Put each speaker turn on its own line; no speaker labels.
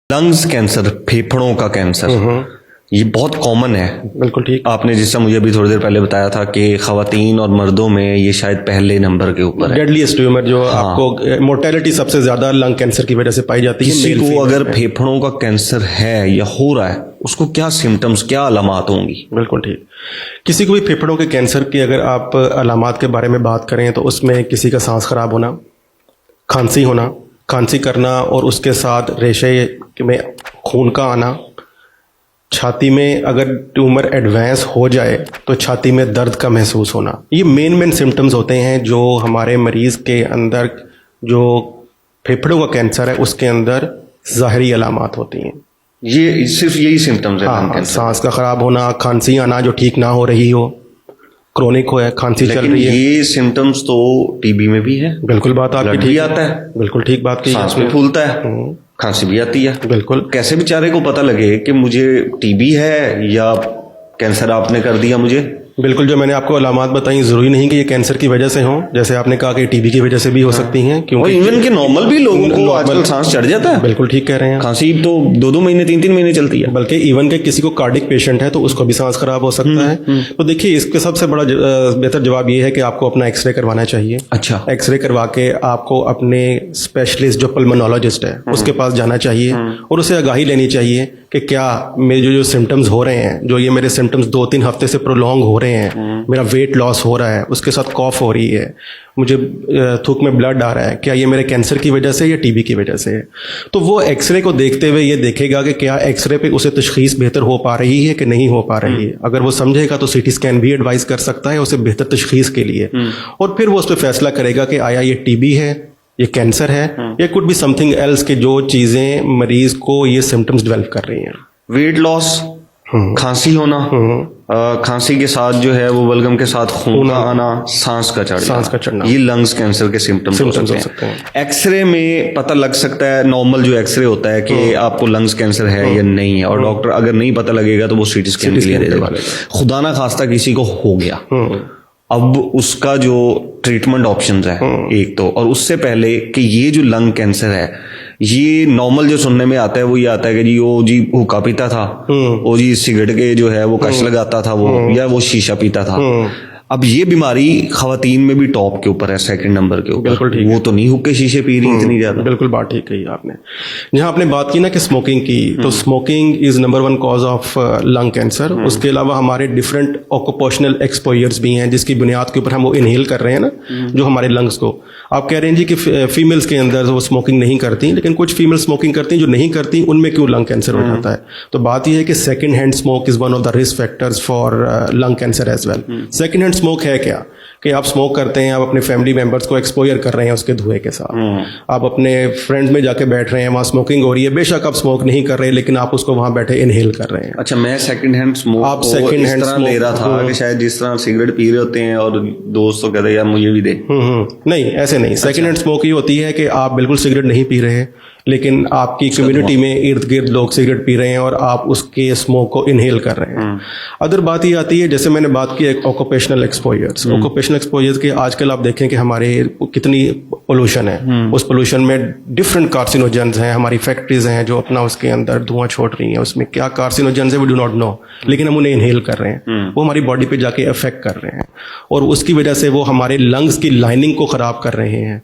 Lungs cancer, फेफड़ों का cancer, ये बहुत कॉमन है।
बिल्कुल ठीक।
आपने जिससे मुझे अभी थोड़ी देर पहले बताया था कि खवातीन और मर्दों में ये शायद पहले नंबर के ऊपर है।
डेडलीस्ट ट्यूमर जो आपको मोर्टेलिटी सबसे ज्यादा लंग कैंसर की वजह से पाई जाती है।
किसी
मेल
को
फीमेल
अगर
में।
फेफड़ों का कैंसर है या हो रहा है, उसको क्या सिम्टम्स, क्या अलामात होंगी?
बिल्कुल ठीक। किसी को भी फेफड़ों के कैंसर की अगर आप अलामात के बारे में बात करें तो उसमें किसी का सांस खराब होना, खांसी करना और उसके साथ रेशे में खून का आना, छाती में अगर ट्यूमर एडवांस हो जाए तो छाती में दर्द का महसूस होना, ये मेन सिम्टम्स होते हैं जो हमारे मरीज के अंदर जो फेफड़ों का कैंसर है उसके अंदर ज़ाहरी अलामात होती हैं।
ये सिर्फ यही सिम्टम्स है लंग
हाँ,
कैंसर?
सांस का खराब होना, खांसी आना जो ठीक ना हो रही हो, क्रोनिक हो है, खांसी चल
लेकिन
रही है।
ये सिम्टम्स तो टीबी में भी है।
बिल्कुल बात आपकी
ब्लड
ठीक
भी
है।
आता है,
बिल्कुल ठीक बात की
सांस
आपने।
भी फूलता है, खांसी भी आती है।
बिल्कुल।
कैसे बेचारे को पता लगे कि मुझे टीबी है या कैंसर आपने कर दिया मुझे?
बिल्कुल, जो मैंने आपको अलामात बताई ज़रूरी नहीं कि ये कैंसर की वजह से हों, जैसे आपने कहा कि टीबी की वजह से भी हो सकती हैं,
और
क्योंकि
इवन के नॉर्मल भी लोगों को
नॉर्मल-
आजकल सांस चढ़ जाता है।
बिल्कुल ठीक कह रहे हैं।
खांसी तो 2-2 महीने 3-3 महीने चलती है।
बल्कि इवन के किसी को कार्डिक पेशेंट है तो उसको भी सांस खराब हो सकता है। तो देखिए, इसके सबसे बड़ा बेहतर जवाब ये है कि आपको अपना एक्सरे करवाना चाहिए।
अच्छा।
एक्सरे करवा के आपको अपने स्पेशलिस्ट जो पल्मोनोलॉजिस्ट है उसके पास जाना चाहिए और उसे आगाही लेनी चाहिए कि क्या मेरे जो सिम्टम्स हो रहे हैं, जो ये मेरे सिम्टम्स 2-3 हफ्ते से प्रोलॉन्ग हो रहे हैं, मेरा वेट लॉस हो रहा है, उसके साथ कॉफ हो रही है, मुझे थूक में ब्लड आ रहा है, क्या ये मेरे कैंसर की वजह से या टीबी की वजह से है? तो वो एक्सरे को देखते हुए ये देखेगा कि क्या एक्सरे पे उसे तशखीस बेहतर हो पा रही है कि नहीं हो पा रही है। अगर वो समझेगा तो सीटी स्कैन भी एडवाइस कर सकता है उसे बेहतर तशखीस के लिए, और फिर वो उस पर फैसला करेगा कि आया ये टीबी है, ये कैंसर है, या कुड बी समथिंग एल्स के जो चीज़ें मरीज को ये सिम्टम्स डेवलप कर रही हैं।
वेट लॉस, खांसी होना, खांसी के साथ जो है वो बलगम के साथ खून का आना, सांस का चढ़ना, ये लंग्स कैंसर के सिम्टम्स हो सकते हैं। एक्सरे में पता लग सकता है, नॉर्मल जो एक्सरे होता है कि आपको लंग्स कैंसर है या नहीं है, और डॉक्टर अगर नहीं पता लगेगा तो वो सीटी स्कैन के लिए दे देगा। खुदा ना खास्ता किसी को हो गया, अब उसका जो ट्रीटमेंट ऑप्शंस है एक तो, और उससे पहले कि ये जो लंग कैंसर है, ये नॉर्मल जो सुनने में आता है वो ये आता है कि जी वो जी हुक्का पीता था, वो जी सिगरेट के जो है वो कश लगाता था वो, या वो शीशा पीता था। अब ये बीमारी खवातीन में भी टॉप के ऊपर है, सेकंड नंबर के ऊपर।
बिल्कुल ठीक।
वो तो नहीं हुक्के शीशे पी रही इतनी ज्यादा।
बिल्कुल बात ठीक कही आपने। जहाँ आपने बात की ना कि स्मोकिंग की, तो smoking is number 1 cause of lung cancer. उसके अलावा हमारे डिफरेंट ऑक्यूपेशनल एक्सपोजर्स भी हैं जिसकी बुनियाद के ऊपर हम वो इनहेल कर रहे हैं ना, जो हमारे लंग्स को। आप कह रहे हैं जी कि फीमेल्स के अंदर वो स्मोकिंग नहीं करती, लेकिन कुछ फीमेल स्मोकिंग करती हैं, जो नहीं करती उनमें क्यों लंग कैंसर हो जाता है? तो बात यह है कि second hand smoke is one of the risk factors for lung cancer as well. Second hand smoke है क्या कि आप स्मोक करते हैं, आप अपने फैमिली मेंबर्स को एक्सपोजर कर रहे हैं उसके धुएं के साथ, आप अपने फ्रेंड्स में जाके बैठ रहे हैं, वहाँ स्मोकिंग हो रही है, बेशक आप स्मोक नहीं कर रहे लेकिन आप उसको वहाँ बैठे इनहेल कर रहे हैं।
अच्छा, मैं सेकंड हैंड स्मोक
आप सेकंड हैंड
स्मोक ले रहा था कि शायद जिस तरह सिगरेट पी रहे होते हैं और दोस्त तो कहते हैं यार मुझे भी दे।
नहीं, ऐसे नहीं। सेकंड हैंड स्मोक ये होती है कि आप बिल्कुल सिगरेट नहीं पी रहे, लेकिन आपकी कम्युनिटी में इर्द गिर्द लोग सिगरेट पी रहे हैं और आप उसके स्मोक को इनहेल कर रहे हैं। अदर बात ये आती है, जैसे मैंने बात की ऑक्यूपेशनल एक्सपोजर्स। ऑक्यूपेशनल एक्सपोजर्स के आजकल आप देखें कि हमारे कितनी पोल्यूशन है, उस पोल्यूशन में डिफरेंट कार्सिनोजेंस हैं, हमारी फैक्ट्रीज हैं जो अपना उसके अंदर धुआं छोड़ रही हैं, उसमें क्या कार्सिनोजेंस है वी डू नॉट नो, लेकिन हम उन्हें इनहेल कर रहे हैं, वो हमारी बॉडी पे जाके अफेक्ट कर रहे हैं और उसकी वजह से वो हमारे लंग्स की लाइनिंग को खराब कर रहे हैं।